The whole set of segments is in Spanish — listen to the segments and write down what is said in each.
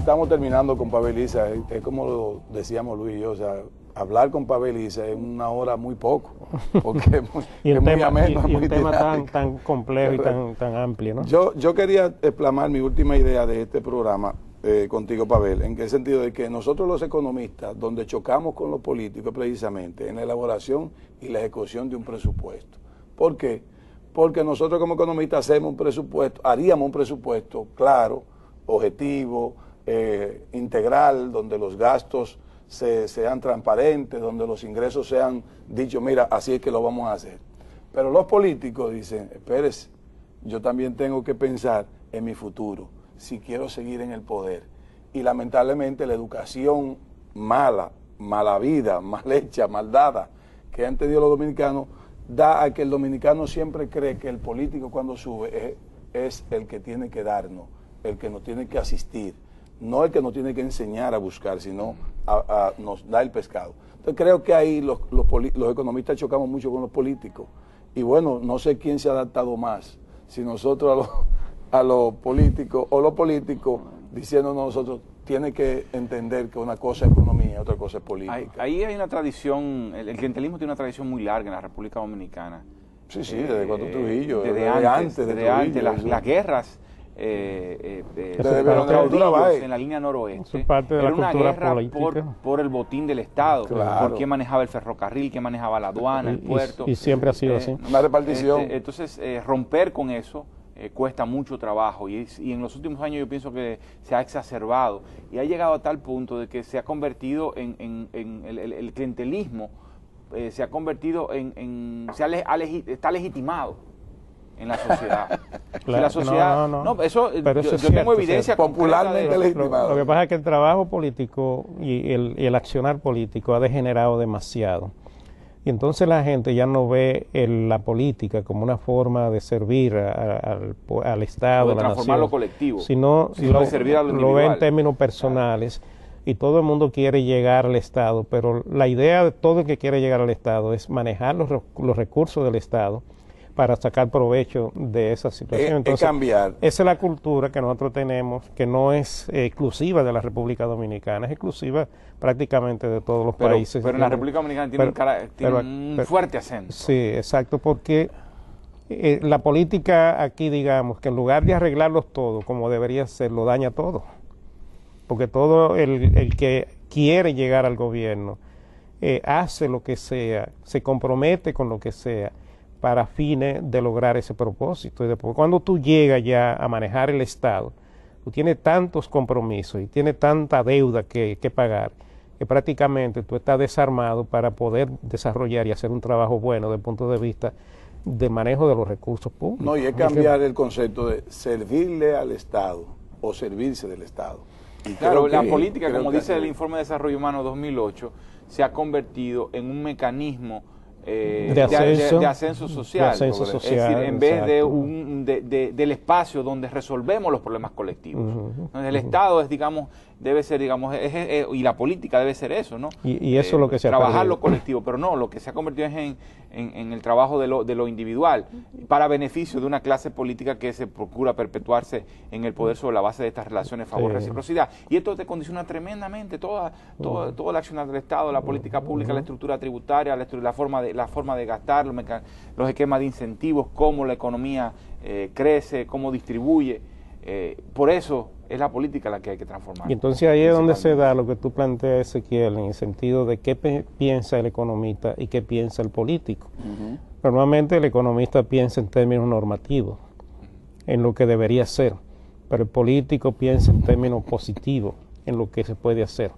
estamos terminando con Pavel Issa, es como lo decíamos Luis y yo, o sea, hablar con Pavel Issa es una hora muy poco, porque es muy ameno, y muy un tema dinámico. tan complejo y tan amplio, ¿no? Yo quería explamar mi última idea de este programa contigo, Pavel, en qué sentido de que nosotros los economistas, donde chocamos con los políticos precisamente en la elaboración y la ejecución de un presupuesto. ¿Por qué? Porque nosotros como economistas hacemos un presupuesto, haríamos un presupuesto claro, objetivo, integral, donde los gastos sean transparentes, donde los ingresos sean dichos, mira, así es que lo vamos a hacer. Pero los políticos dicen, espérese, yo también tengo que pensar en mi futuro, si quiero seguir en el poder. Y lamentablemente la educación mala vida, mal hecha, mal dada, que han tenido los dominicanos, da a que el dominicano siempre cree que el político cuando sube es el que tiene que darnos, el que nos tiene que asistir, no el que nos tiene que enseñar a buscar, sino nos da el pescado. Entonces creo que ahí los economistas chocamos mucho con los políticos. Y bueno, no sé quién se ha adaptado más, si nosotros a los políticos o los políticos diciéndonos nosotros, tiene que entender que una cosa es economía, otra cosa es política. Ahí hay una tradición, el clientelismo tiene una tradición muy larga en la República Dominicana. Sí, desde cuando Trujillo, desde antes, las guerras en la línea noroeste, era una guerra por el botín del Estado, por quién manejaba el ferrocarril, quién manejaba la aduana, el puerto. Y siempre ha sido así. Una repartición. Entonces, romper con eso cuesta mucho trabajo y en los últimos años yo pienso que se ha exacerbado y ha llegado a tal punto de que se ha convertido en el clientelismo, se ha convertido está legitimado en la sociedad. Claro, la sociedad eso yo tengo evidencia popularmente legitimado. Lo que pasa es que el trabajo político y el accionar político ha degenerado demasiado. Y entonces la gente ya no ve la política como una forma de servir al Estado, o de a la transformar nación, lo colectivo, sino de servir a lo individual. Lo ve en términos personales. Y todo el mundo quiere llegar al Estado, pero la idea de todo el que quiere llegar al Estado es manejar los recursos del Estado para sacar provecho de esa situación. Entonces, cambiar. Esa es la cultura que nosotros tenemos, que no es exclusiva de la República Dominicana, es exclusiva prácticamente de todos los países. Pero en la República Dominicana tiene un fuerte acento. Sí, exacto, porque la política aquí, digamos, que en lugar de arreglarlos todo como debería ser, lo daña todo. Porque todo el que quiere llegar al gobierno hace lo que sea, se compromete con lo que sea para fines de lograr ese propósito. Y después, cuando tú llegas ya a manejar el Estado, tú tienes tantos compromisos y tienes tanta deuda que pagar, que prácticamente tú estás desarmado para poder desarrollar y hacer un trabajo bueno desde el punto de vista del manejo de los recursos públicos. No, y es cambiar el concepto de servirle al Estado o servirse del Estado. Y claro, la política, como dice el Informe de Desarrollo Humano 2008, se ha convertido en un mecanismo de ascenso social. Es decir, en vez del espacio donde resolvemos los problemas colectivos. Entonces, el Estado es, debe ser, y la política debe ser eso, ¿no? Y eso es lo que se ha trabajar perdido. lo colectivo, pero no, lo que se ha convertido es en el trabajo de lo individual, para beneficio de una clase política que se procura perpetuarse en el poder sobre la base de estas relaciones favor-reciprocidad. Y esto te condiciona tremendamente todo el accionar del Estado, la política pública, la estructura tributaria, la forma de gastar, los esquemas de incentivos, cómo la economía crece, cómo distribuye. Por eso es la política la que hay que transformar. Y entonces ahí es donde se da lo que tú planteas, Ezequiel, en el sentido de qué piensa el economista y qué piensa el político. Normalmente el economista piensa en términos normativos, en lo que debería ser, pero el político piensa en términos positivos, en lo que se puede hacer.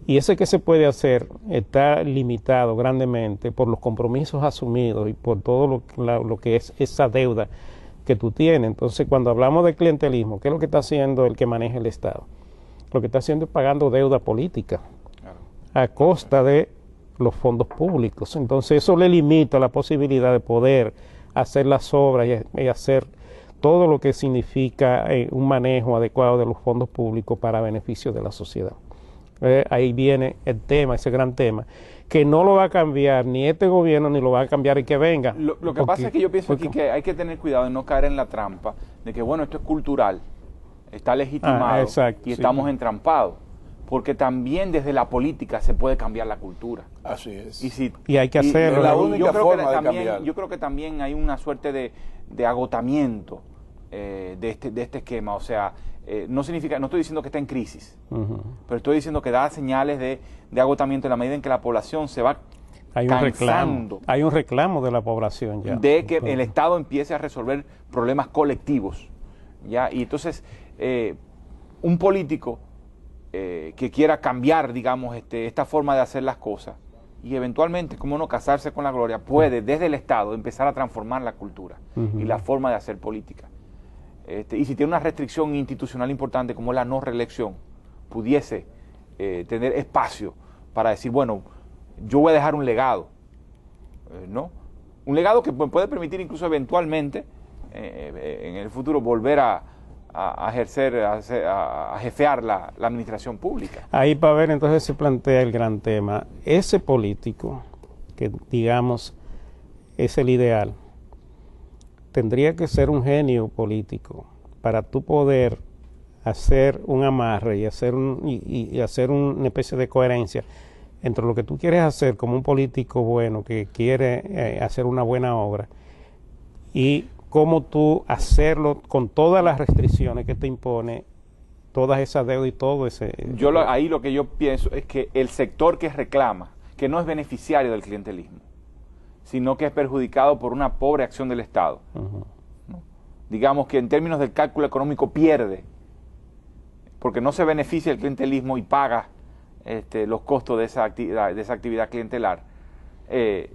Y ese que se puede hacer está limitado grandemente por los compromisos asumidos y por todo lo que es esa deuda que tú tienes. Entonces, cuando hablamos de clientelismo, ¿qué es lo que está haciendo el que maneja el Estado? Lo que está haciendo es pagando deuda política a costa de los fondos públicos. Entonces, eso le limita la posibilidad de poder hacer las obras y hacer todo lo que significa un manejo adecuado de los fondos públicos para beneficio de la sociedad. Ahí viene el tema, ese gran tema, que no lo va a cambiar ni este gobierno ni lo va a cambiar el que venga. Lo que pasa es que yo pienso aquí que hay que tener cuidado de no caer en la trampa de que, bueno, esto es cultural. está legitimado exacto, y estamos entrampados. Porque también desde la política se puede cambiar la cultura. Así es. Y hay que hacerlo. Es la única forma de cambiar. Yo creo que también hay una suerte de agotamiento de este esquema. O sea, no estoy diciendo que está en crisis, pero estoy diciendo que da señales de agotamiento en la medida en que la población se va cansando. Hay un reclamo de la población ya. De que el Estado empiece a resolver problemas colectivos. ¿Ya? Y entonces, un político que quiera cambiar, digamos, esta forma de hacer las cosas y eventualmente, como no casarse con la gloria, puede desde el Estado empezar a transformar la cultura y la forma de hacer política. Y si tiene una restricción institucional importante como la no reelección, pudiese tener espacio para decir, bueno, yo voy a dejar un legado, ¿no? Un legado que puede permitir incluso eventualmente en el futuro volver a ejercer, a jefear la administración pública. Ahí, para ver, entonces se plantea el gran tema. Ese político, que digamos es el ideal, tendría que ser un genio político para tú poder hacer un amarre y hacer una especie de coherencia entre lo que tú quieres hacer como un político bueno que quiere hacer una buena obra y cómo tú hacerlo con todas las restricciones que te impone, todas esas deudas y todo ese... Ahí lo que yo pienso es que el sector que reclama, que no es beneficiario del clientelismo, sino que es perjudicado por una pobre acción del Estado, ¿no? Digamos que en términos del cálculo económico pierde, porque no se beneficia el clientelismo y paga los costos de esa actividad clientelar,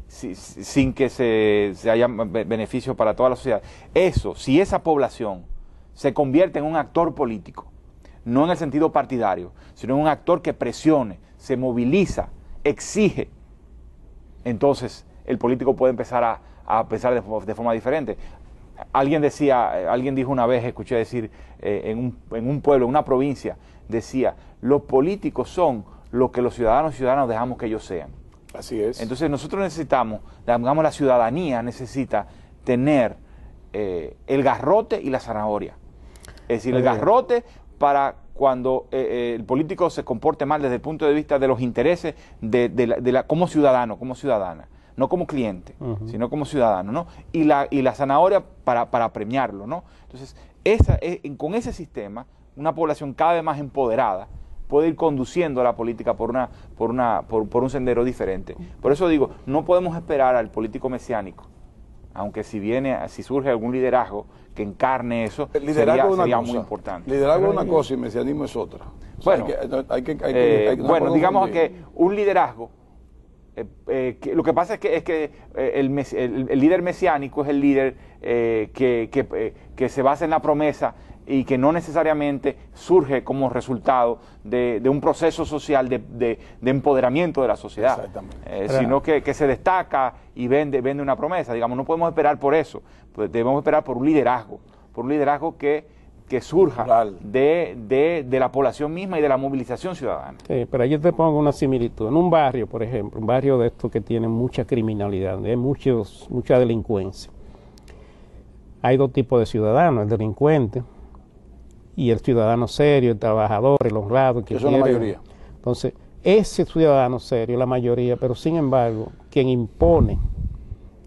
sin que se haya beneficio para toda la sociedad. Si esa población se convierte en un actor político, no en el sentido partidario, sino en un actor que presione, se moviliza, exige, entonces el político puede empezar a pensar de forma diferente. Alguien dijo una vez, escuché decir en un pueblo, en una provincia, decía, los políticos son lo que los ciudadanos y ciudadanas dejamos que ellos sean. Así es. Entonces nosotros necesitamos, digamos, la ciudadanía necesita tener el garrote y la zanahoria. Es decir, el garrote para cuando el político se comporte mal desde el punto de vista de los intereses como ciudadano, como ciudadana, no como cliente, sino como ciudadano, ¿no? Y la zanahoria para premiarlo, ¿no? Entonces, con ese sistema, una población cada vez más empoderada puede ir conduciendo a la política por un sendero diferente. Por eso digo, no podemos esperar al político mesiánico, aunque si surge algún liderazgo que encarne eso, sería muy importante. Liderazgo es una cosa y mesianismo es otra. Bueno, digamos que un liderazgo, lo que pasa es que el líder mesiánico es el líder que se basa en la promesa y que no necesariamente surge como resultado de un proceso social de empoderamiento de la sociedad, sino que se destaca y vende una promesa. Digamos, no podemos esperar por eso, pues debemos esperar por un liderazgo que surja de la población misma y de la movilización ciudadana. Pero yo te pongo una similitud. En un barrio, por ejemplo, un barrio de estos que tiene mucha criminalidad, donde hay mucha delincuencia, hay dos tipos de ciudadanos, el delincuente y el ciudadano serio, el trabajador, el honrado. Que son la mayoría. Entonces, ese ciudadano serio, la mayoría, pero sin embargo, quien impone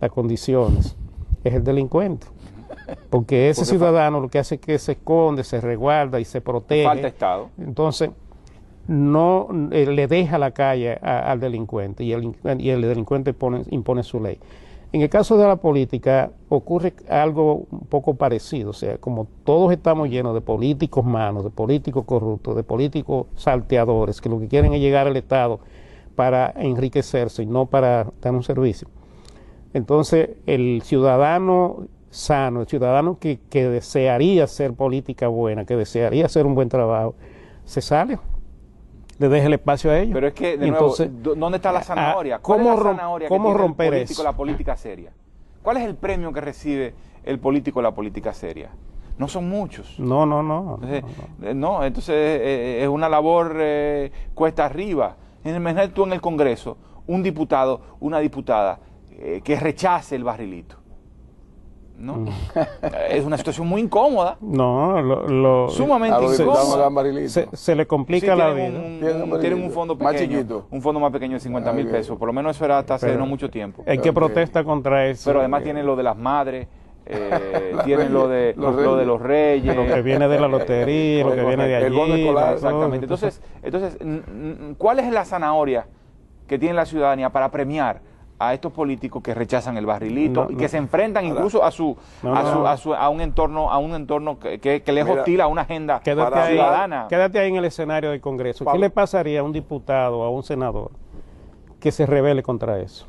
las condiciones es el delincuente. Porque ese ciudadano lo que hace es que se esconde, se resguarda y se protege. Falta Estado. Entonces, no le deja la calle al delincuente y el delincuente impone su ley. En el caso de la política ocurre algo un poco parecido, o sea, como todos estamos llenos de políticos malos, de políticos corruptos, de políticos salteadores, que lo que quieren es llegar al Estado para enriquecerse y no para dar un servicio. Entonces, el ciudadano sano, el ciudadano que desearía hacer política buena, que desearía hacer un buen trabajo, se sale, le deja el espacio a ellos. Pero es que, de nuevo, ¿dónde está la zanahoria? ¿Cuál es la zanahoria que tiene el político la política seria? ¿Cuál es el premio que recibe el político la política seria? No son muchos. No. Entonces es una labor cuesta arriba. Imagínate tú en el Congreso, un diputado, una diputada que rechace el barrilito. ¿no? Es una situación muy incómoda. No, sumamente incómoda. Se le complica la vida. Tienen un fondo pequeño, más chiquito. Un fondo más pequeño de 50,000 pesos. Por lo menos eso era hasta hace no mucho tiempo. El que protesta contra eso. Pero además tienen lo de las madres. Tienen lo de los reyes, lo que viene de la lotería, lo que viene de allí, el bono escolar, exactamente. Entonces, ¿cuál es la zanahoria que tiene la ciudadanía para premiar a estos políticos que rechazan el barrilito y que se enfrentan incluso a un entorno que les es hostil a una agenda ciudadana? Quédate ahí en el escenario del Congreso. ¿Qué le pasaría a un diputado o a un senador que se rebele contra eso?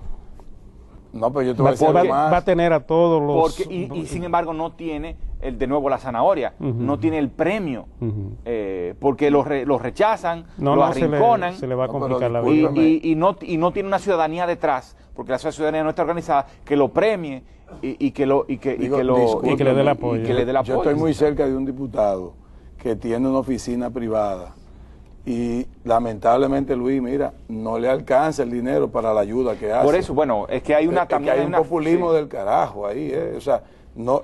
No, pero yo te voy a decir va a tener a todos los... y sin embargo no tiene, de nuevo la zanahoria, no tiene el premio, porque los rechazan, lo arrinconan, se le va a complicar la vida. Y no tiene una ciudadanía detrás, porque la ciudadanía no está organizada, que lo premie y que le dé el apoyo. Yo estoy muy cerca de un diputado que tiene una oficina privada. Y lamentablemente, Luis, mira, no le alcanza el dinero para la ayuda que hace. Por eso, bueno, es que hay un populismo del carajo ahí, o sea,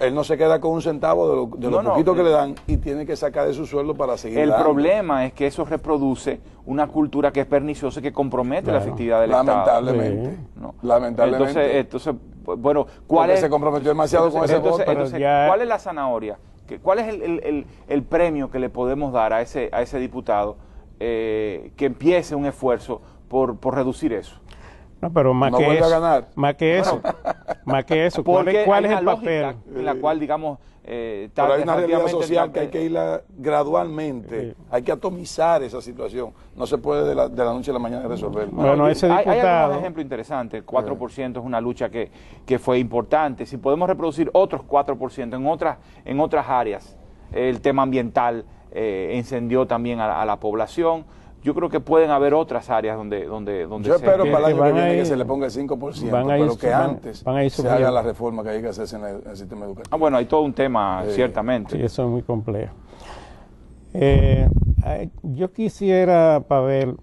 él no se queda con un centavo de lo poquito que le dan y tiene que sacar de su sueldo para seguir dando. El problema es que eso reproduce una cultura que es perniciosa y que compromete la efectividad del lamentablemente, Estado. Lamentablemente. Entonces, bueno, ¿cuál se comprometió demasiado con ese voto? ¿Cuál es la zanahoria? ¿Cuál es el premio que le podemos dar a ese diputado? Que empiece un esfuerzo por reducir eso. No, pero más no que eso, ganar. más que eso, ¿cuál es el papel? En la cual, digamos, pero hay una realidad social que hay que irla gradualmente, hay que atomizar esa situación, no se puede de la noche a la mañana resolver. Bueno, ese diputado... Hay algunos ejemplos interesantes, el 4% es una lucha que fue importante, si podemos reproducir otros 4% en otras áreas, el tema ambiental encendió también a la población. Yo creo que pueden haber otras áreas donde yo espero para el año que viene que se le ponga el 5%, pero que antes se haga la reforma que hay que hacerse en el sistema educativo. Bueno, hay todo un tema, ciertamente. Sí, eso es muy complejo. Yo quisiera, Pavel,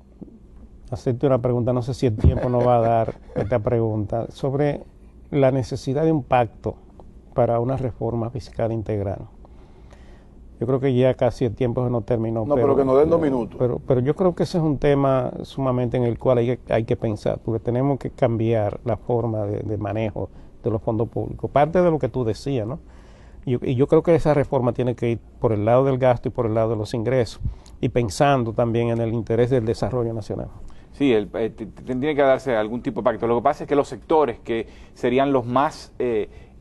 hacerte una pregunta, no sé si el tiempo nos va a dar esta pregunta, sobre la necesidad de un pacto para una reforma fiscal integral. Yo creo que ya casi el tiempo se nos terminó. No, pero que nos den 2 minutos. Pero yo creo que ese es un tema sumamente en el cual hay que pensar, porque tenemos que cambiar la forma de manejo de los fondos públicos. Parte de lo que tú decías, ¿no? Y yo creo que esa reforma tiene que ir por el lado del gasto y por el lado de los ingresos, y pensando también en el interés del desarrollo nacional. Sí, tiene que darse algún tipo de pacto. Lo que pasa es que los sectores que serían los más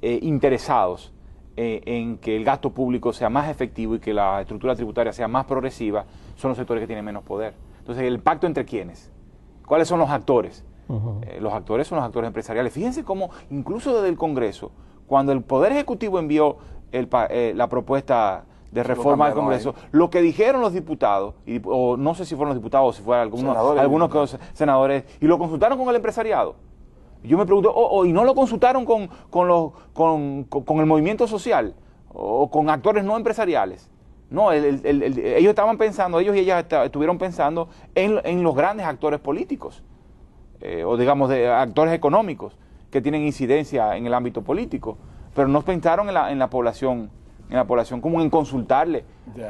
interesados en que el gasto público sea más efectivo y que la estructura tributaria sea más progresiva, son los sectores que tienen menos poder. Entonces, ¿el pacto entre quiénes? ¿Cuáles son los actores? Los actores son los actores empresariales. Fíjense cómo, incluso desde el Congreso, cuando el Poder Ejecutivo envió la propuesta de reforma al Congreso, lo que dijeron los diputados, o no sé si fueron los diputados o si fueron algunos senadores, y lo consultaron con el empresariado. Yo me pregunto, ¿y no lo consultaron con el movimiento social o con actores no empresariales? No, ellos estaban pensando, ellos y ellas estuvieron pensando en los grandes actores políticos, o digamos de actores económicos que tienen incidencia en el ámbito político, pero no pensaron en la población, como en consultarle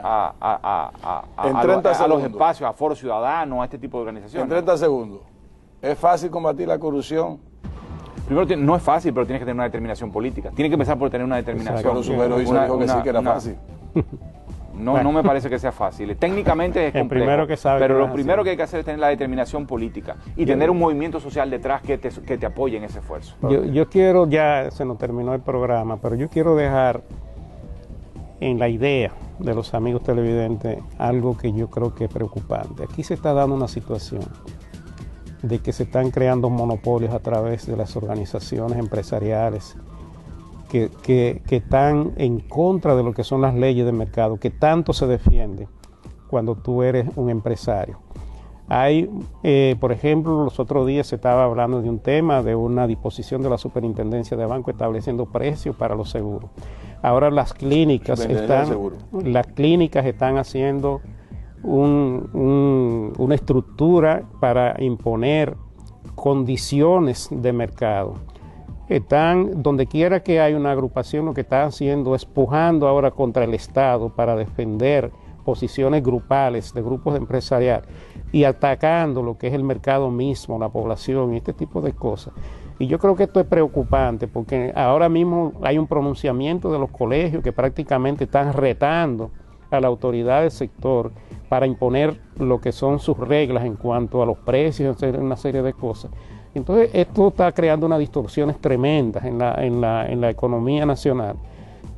a los espacios, a foros ciudadanos, a este tipo de organizaciones. En 30 segundos, ¿es fácil combatir la corrupción? Primero, no es fácil, pero tienes que tener una determinación política. Tienes que empezar por tener una determinación. Pero Subero dijo que sí que era fácil. No me parece que sea fácil. Técnicamente es complejo, pero lo primero que hay que hacer es tener la determinación política y tener un movimiento social detrás que te apoye en ese esfuerzo. Yo quiero, ya se nos terminó el programa, pero yo quiero dejar en la idea de los amigos televidentes algo que yo creo que es preocupante. Aquí se está dando una situación de que se están creando monopolios a través de las organizaciones empresariales que están en contra de lo que son las leyes de mercado, que tanto se defienden cuando tú eres un empresario. Hay, por ejemplo, los otros días se estaba hablando de un tema de una disposición de la Superintendencia de Banco estableciendo precios para los seguros. Ahora las clínicas están haciendo una estructura para imponer condiciones de mercado están, donde quiera que hay una agrupación, lo que están haciendo es pujando ahora contra el Estado para defender posiciones grupales de grupos empresariales y atacando lo que es el mercado mismo, la población y este tipo de cosas. Y yo creo que esto es preocupante porque ahora mismo hay un pronunciamiento de los colegios que prácticamente están retando a la autoridad del sector para imponer lo que son sus reglas en cuanto a los precios, una serie de cosas. Entonces esto está creando unas distorsiones tremendas en la economía nacional,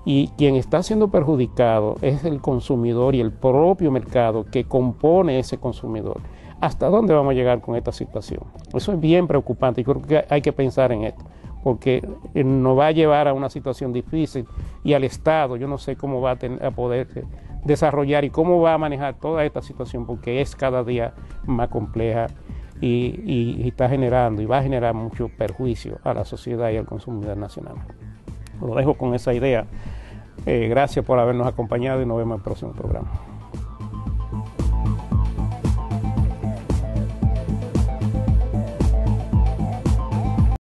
y quien está siendo perjudicado es el consumidor y el propio mercado que compone ese consumidor. ¿Hasta dónde vamos a llegar con esta situación? Eso es bien preocupante y creo que hay que pensar en esto, porque nos va a llevar a una situación difícil, y al Estado yo no sé cómo va a poder desarrollar y cómo va a manejar toda esta situación, porque es cada día más compleja y está generando y va a generar mucho perjuicio a la sociedad y al consumidor nacional. Lo dejo con esa idea. Gracias por habernos acompañado y nos vemos en el próximo programa.